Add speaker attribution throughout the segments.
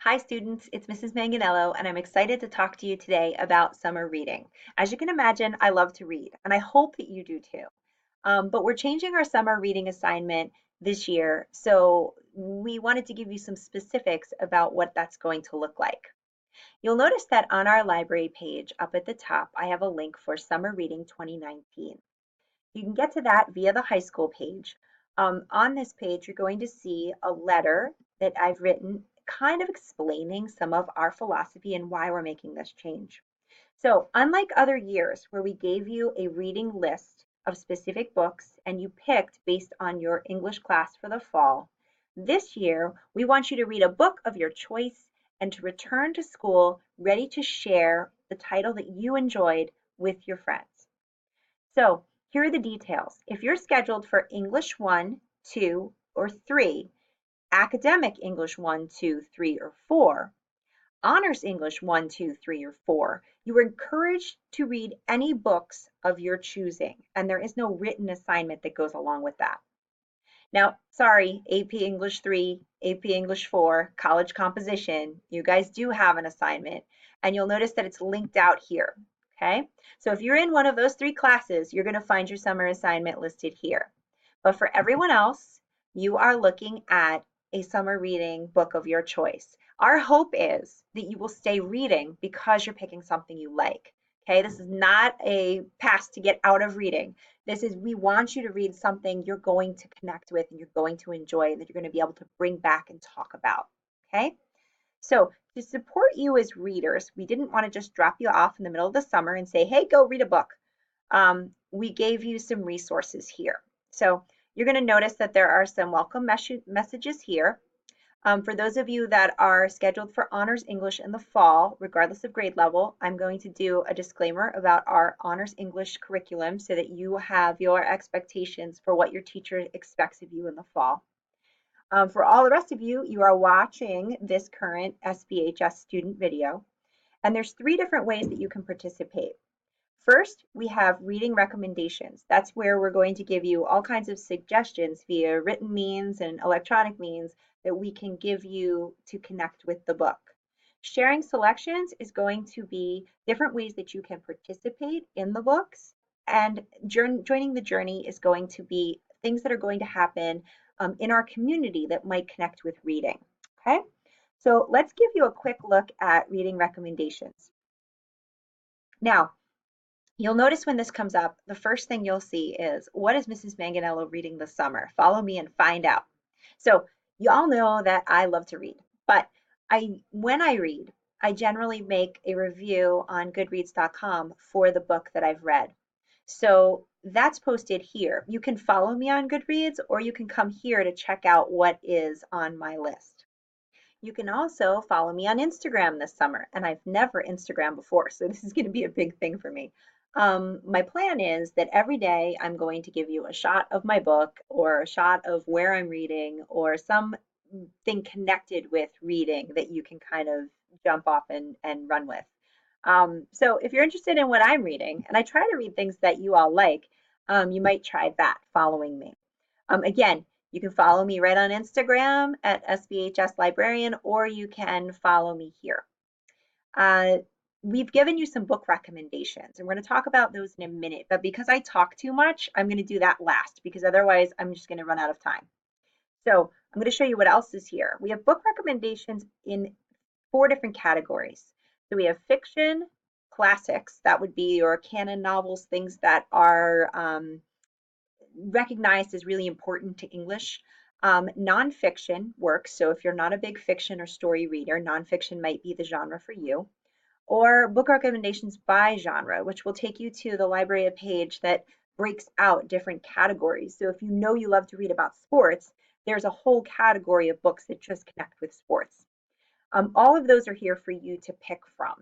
Speaker 1: Hi students, it's Mrs. Manganello and I'm excited to talk to you today about summer reading. As you can imagine, I love to read and I hope that you do too. But we're changing our summer reading assignment this year, so we wanted to give you some specifics about what that's going to look like. You'll notice that on our library page up at the top, I have a link for Summer Reading 2019. You can get to that via the high school page. On this page, you're going to see a letter that I've written kind of explaining some of our philosophy and why we're making this change. So, unlike other years where we gave you a reading list of specific books and you picked based on your English class for the fall, this year we want you to read a book of your choice and to return to school ready to share the title that you enjoyed with your friends. So here are the details. If you're scheduled for English 1, 2, or 3, Academic English 1, 2, 3, or 4, Honors English 1, 2, 3, or 4, you are encouraged to read any books of your choosing, and there is no written assignment that goes along with that. Now, sorry, AP English 3, AP English 4, College Composition, you guys do have an assignment, and you'll notice that it's linked out here, okay? So if you're in one of those 3 classes, you're gonna find your summer assignment listed here. But for everyone else, you are looking at a summer reading book of your choice. Our hope is that you will stay reading because you're picking something you like, okay? This is not a pass to get out of reading. This is, we want you to read something you're going to connect with and you're going to enjoy and that you're going to be able to bring back and talk about. Okay? So, to support you as readers, we didn't want to just drop you off in the middle of the summer and say, hey, go read a book. We gave you some resources here. So, you're going to notice that there are some welcome messages here. For those of you that are scheduled for Honors English in the fall, regardless of grade level, I'm going to do a disclaimer about our Honors English curriculum so that you have your expectations for what your teacher expects of you in the fall. For all the rest of you, you are watching this current SBHS student video, and there's 3 different ways that you can participate. First, we have reading recommendations. That's where we're going to give you all kinds of suggestions via written means and electronic means that we can give you to connect with the book. Sharing selections is going to be different ways that you can participate in the books, and joining the journey is going to be things that are going to happen in our community that might connect with reading. Okay, so let's give you a quick look at reading recommendations. Now, you'll notice when this comes up, the first thing you'll see is, what is Mrs. Manganello reading this summer? Follow me and find out. So you all know that I love to read, but when I read, I generally make a review on goodreads.com for the book that I've read. So that's posted here. You can follow me on Goodreads or you can come here to check out what is on my list. You can also follow me on Instagram this summer, and I've never Instagrammed before, so this is going to be a big thing for me. My plan is that every day I'm going to give you a shot of my book or a shot of where I'm reading or something connected with reading that you can kind of jump off and run with. So if you're interested in what I'm reading, and I try to read things that you all like, you might try that following me. Again, you can follow me right on Instagram at SBHS Librarian, or you can follow me here. We've given you some book recommendations, and we're going to talk about those in a minute. But because I talk too much, I'm going to do that last because otherwise I'm just going to run out of time. So I'm going to show you what else is here. We have book recommendations in 4 different categories. So we have fiction, classics, that would be your canon novels, things that are recognized as really important to English. Nonfiction works, so if you're not a big fiction or story reader, nonfiction might be the genre for you. Or book recommendations by genre, which will take you to the library page that breaks out different categories. So if you know you love to read about sports, there's a whole category of books that just connect with sports. All of those are here for you to pick from.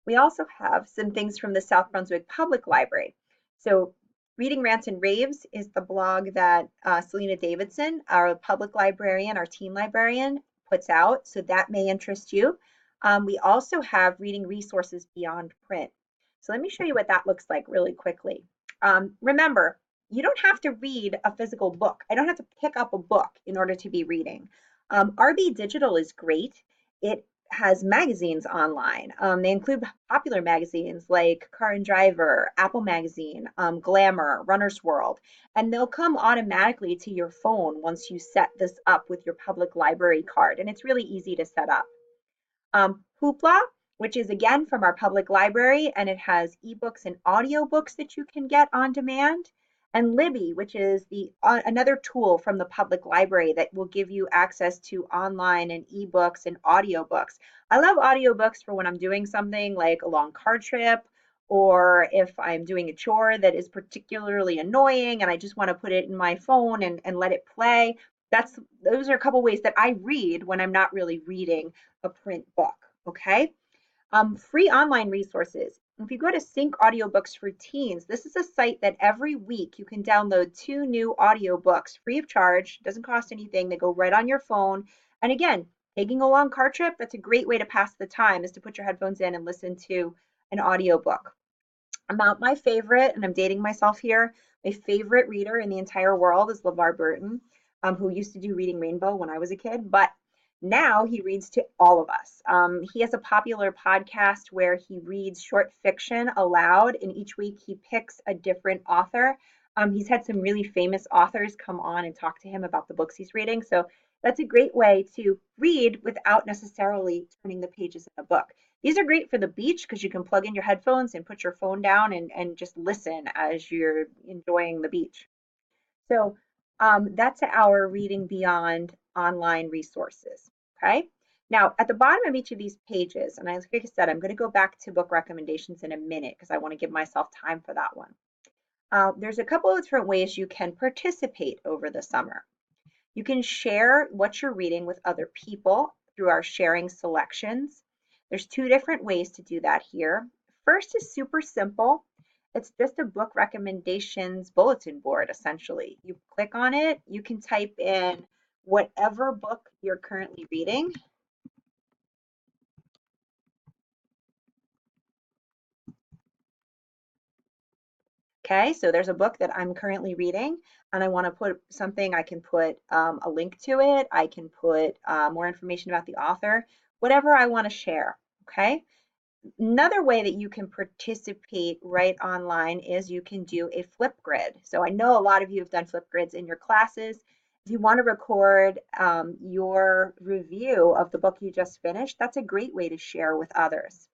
Speaker 1: We also have some things from the South Brunswick Public Library. So Reading Rants and Raves is the blog that Selena Davidson, our public librarian, our teen librarian, puts out. So that may interest you. We also have reading resources beyond print. So let me show you what that looks like really quickly. Remember, you don't have to read a physical book. I don't have to pick up a book in order to be reading. RB Digital is great. It has magazines online. They include popular magazines like Car and Driver, Apple Magazine, Glamour, Runner's World, and they'll come automatically to your phone once you set this up with your public library card. And it's really easy to set up. Hoopla, which is again from our public library, and it has ebooks and audiobooks that you can get on demand. And Libby, which is the another tool from the public library that will give you access to online and ebooks and audiobooks. I love audiobooks for when I'm doing something like a long car trip, or if I'm doing a chore that is particularly annoying and I just want to put it in my phone and let it play. Those are a couple ways that I read when I'm not really reading a print book. Okay. Free online resources. If you go to Sync Audiobooks for Teens, this is a site that every week you can download 2 new audiobooks free of charge. Doesn't cost anything. They go right on your phone. And again, taking a long car trip, that's a great way to pass the time, is to put your headphones in and listen to an audiobook. About my favorite, and I'm dating myself here, my favorite reader in the entire world is LeVar Burton, who used to do Reading Rainbow when I was a kid, but now he reads to all of us. He has a popular podcast where he reads short fiction aloud, and each week he picks a different author. He's had some really famous authors come on and talk to him about the books he's reading. So that's a great way to read without necessarily turning the pages in a book. These are great for the beach because you can plug in your headphones and put your phone down and just listen as you're enjoying the beach. So that's our Reading Beyond online resources. Okay. Now, at the bottom of each of these pages, and like I said, I'm going to go back to book recommendations in a minute because I want to give myself time for that one. There's a couple of different ways you can participate over the summer. You can share what you're reading with other people through our sharing selections. There's 2 different ways to do that here. First is super simple. It's just a book recommendations bulletin board, essentially. You click on it, you can type in whatever book you're currently reading. Okay, so there's a book that I'm currently reading and I want to put something, I can put a link to it, I can put more information about the author, whatever I want to share. Okay. Another way that you can participate right online is you can do a Flipgrid. So I know a lot of you have done Flipgrids in your classes. If you want to record your review of the book you just finished, that's a great way to share with others.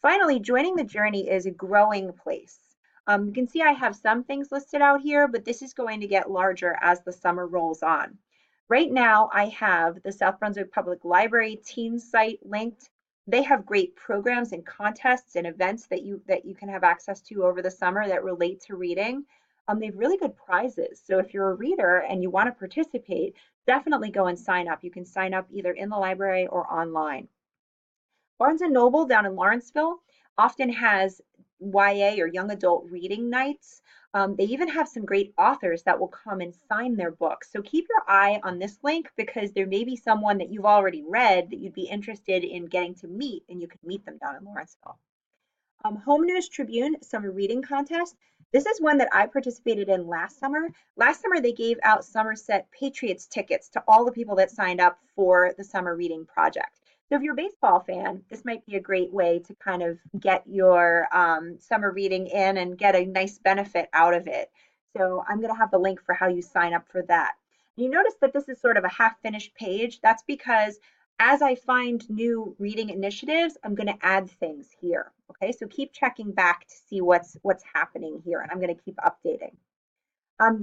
Speaker 1: Finally, joining the journey is a growing place. You can see I have some things listed out here, but this is going to get larger as the summer rolls on. Right now, I have the South Brunswick Public Library teen site linked. They have great programs and contests and events that you can have access to over the summer that relate to reading. They have really good prizes. So if you're a reader and you want to participate, definitely go and sign up. You can sign up either in the library or online. Barnes and Noble down in Lawrenceville often has YA or young adult reading nights. They even have some great authors that will come and sign their books. So keep your eye on this link because there may be someone that you've already read that you'd be interested in getting to meet, and you can meet them down in Lawrenceville. Home News Tribune Summer Reading Contest. This is one that I participated in last summer. Last summer, they gave out Somerset Patriots tickets to all the people that signed up for the summer reading project. So if you're a baseball fan, this might be a great way to kind of get your summer reading in and get a nice benefit out of it. So I'm going to have the link for how you sign up for that. You notice that this is sort of a half-finished page. That's because as I find new reading initiatives, I'm going to add things here. Okay, so keep checking back to see what's happening here, and I'm going to keep updating.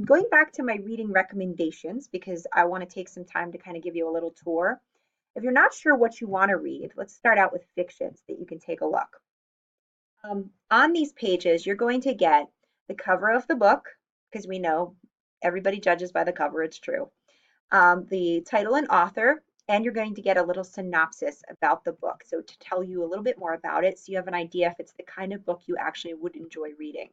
Speaker 1: Going back to my reading recommendations because I want to take some time to kind of give you a little tour. If you're not sure what you want to read, let's start out with fiction so that you can take a look. On these pages, you're going to get the cover of the book, because we know everybody judges by the cover, it's true. The title and author, and you're going to get a little synopsis about the book. So to tell you a little bit more about it, so you have an idea if it's the kind of book you actually would enjoy reading.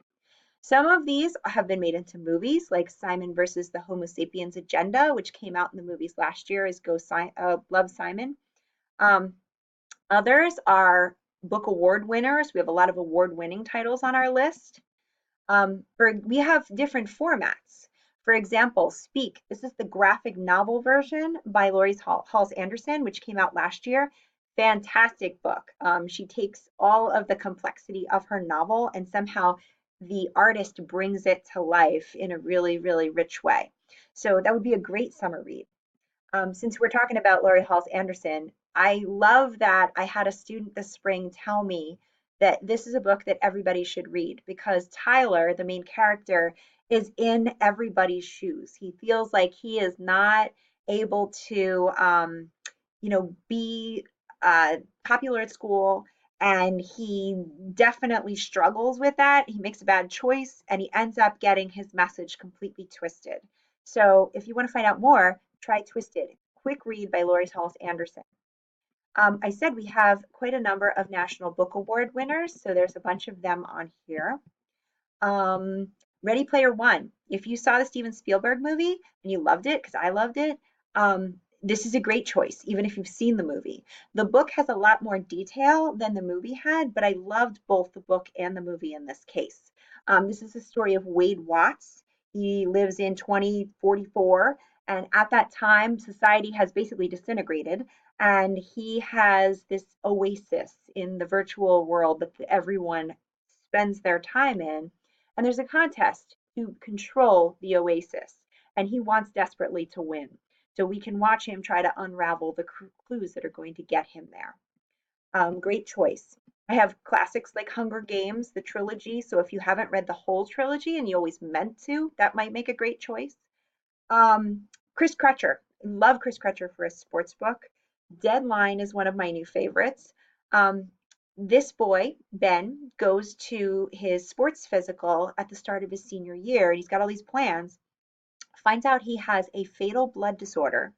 Speaker 1: Some of these have been made into movies, like Simon versus the Homo sapiens Agenda, which came out in the movies last year as Love, Simon. Others are book award winners. We have a lot of award-winning titles on our list. We have different formats. For example, Speak. This is the graphic novel version by Laurie Halse Anderson, which came out last year. Fantastic book. She takes all of the complexity of her novel and somehow the artist brings it to life in a really, really rich way. So that would be a great summer read. Since we're talking about Laurie Halse Anderson, I love that I had a student this spring tell me that this is a book that everybody should read because Tyler, the main character, is in everybody's shoes. He feels like he is not able to, be popular at school, and he definitely struggles with that. He makes a bad choice, and he ends up getting his message completely twisted. So, if you want to find out more, try Twisted. Quick read by Laurie Halse Anderson. I said we have quite a number of National Book Award winners, so there's a bunch of them on here. Um, Ready Player One. If you saw the Steven Spielberg movie and you loved it, because I loved it, this is a great choice, even if you've seen the movie. The book has a lot more detail than the movie had, but I loved both the book and the movie in this case. This is the story of Wade Watts. He lives in 2044, and at that time, society has basically disintegrated, and he has this oasis in the virtual world that everyone spends their time in, and there's a contest to control the oasis, and he wants desperately to win. So we can watch him try to unravel the clues that are going to get him there. Great choice. I have classics like Hunger Games, the trilogy. So if you haven't read the whole trilogy and you always meant to, that might make a great choice. Chris Crutcher. Love Chris Crutcher for a sports book. Deadline is one of my new favorites. Um, this boy, Ben, goes to his sports physical at the start of his senior year, and he's got all these plans, finds out he has a fatal blood disorder.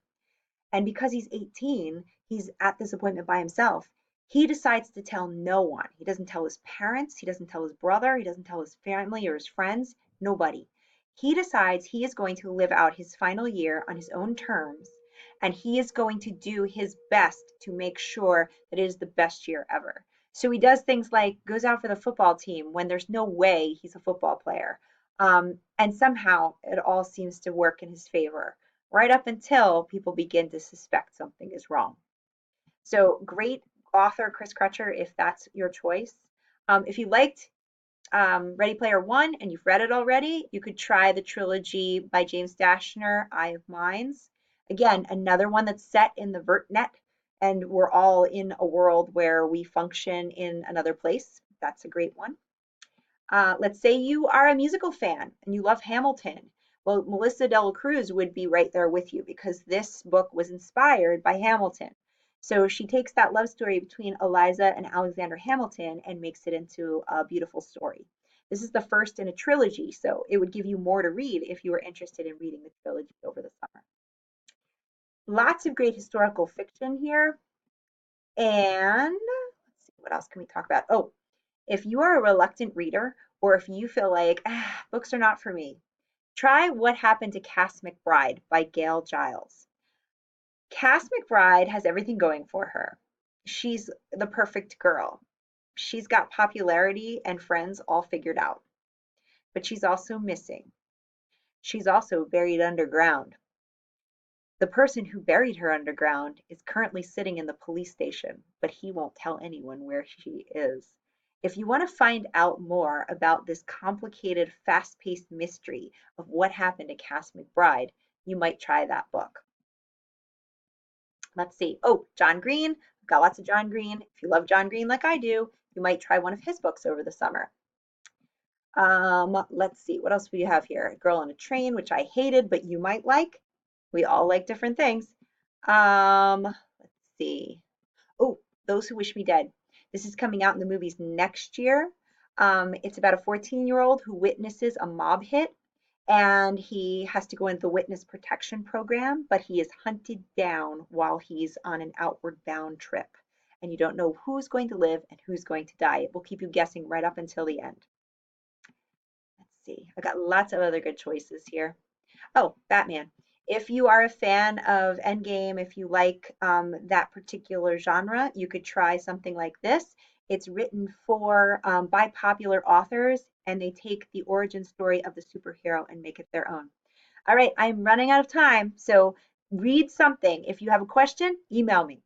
Speaker 1: And because he's 18, he's at this appointment by himself. He decides to tell no one. He doesn't tell his parents, he doesn't tell his brother, he doesn't tell his family or his friends, nobody. He decides he is going to live out his final year on his own terms, and he is going to do his best to make sure that it is the best year ever. So he does things like goes out for the football team when there's no way he's a football player. And somehow it all seems to work in his favor right up until people begin to suspect something is wrong. So great author, Chris Crutcher, if that's your choice. If you liked Ready Player One and you've read it already, you could try the trilogy by James Dashner, Eye of Minds. Again, another one that's set in the VertNet, and we're all in a world where we function in another place. That's a great one. Let's say you are a musical fan and you love Hamilton. Well, Melissa de la Cruz would be right there with you because this book was inspired by Hamilton. So she takes that love story between Eliza and Alexander Hamilton and makes it into a beautiful story. This is the first in a trilogy, so it would give you more to read if you were interested in reading the trilogy over the summer. Lots of great historical fiction here. And let's see, what else can we talk about? Oh, if you are a reluctant reader, or if you feel like books are not for me, try What Happened to Cass McBride by Gail Giles. Cass McBride has everything going for her. She's the perfect girl. She's got popularity and friends all figured out. But she's also missing. She's also buried underground. The person who buried her underground is currently sitting in the police station, but he won't tell anyone where she is. If you want to find out more about this complicated, fast-paced mystery of what happened to Cass McBride, you might try that book. Let's see. Oh, John Green. I've got lots of John Green. If you love John Green like I do, you might try one of his books over the summer. Let's see. What else do we have here? Girl on a Train, which I hated, but you might like. We all like different things. Let's see. Oh, Those Who Wish Me Dead. This is coming out in the movies next year. It's about a 14-year-old who witnesses a mob hit, and he has to go into the witness protection program, but he is hunted down while he's on an outward bound trip. And you don't know who's going to live and who's going to die. It will keep you guessing right up until the end. Let's see. I've got lots of other good choices here. Oh, Batman. If you are a fan of Endgame, if you like that particular genre, you could try something like this. It's written for by popular authors, and they take the origin story of the superhero and make it their own. All right, I'm running out of time, so read something. If you have a question, email me.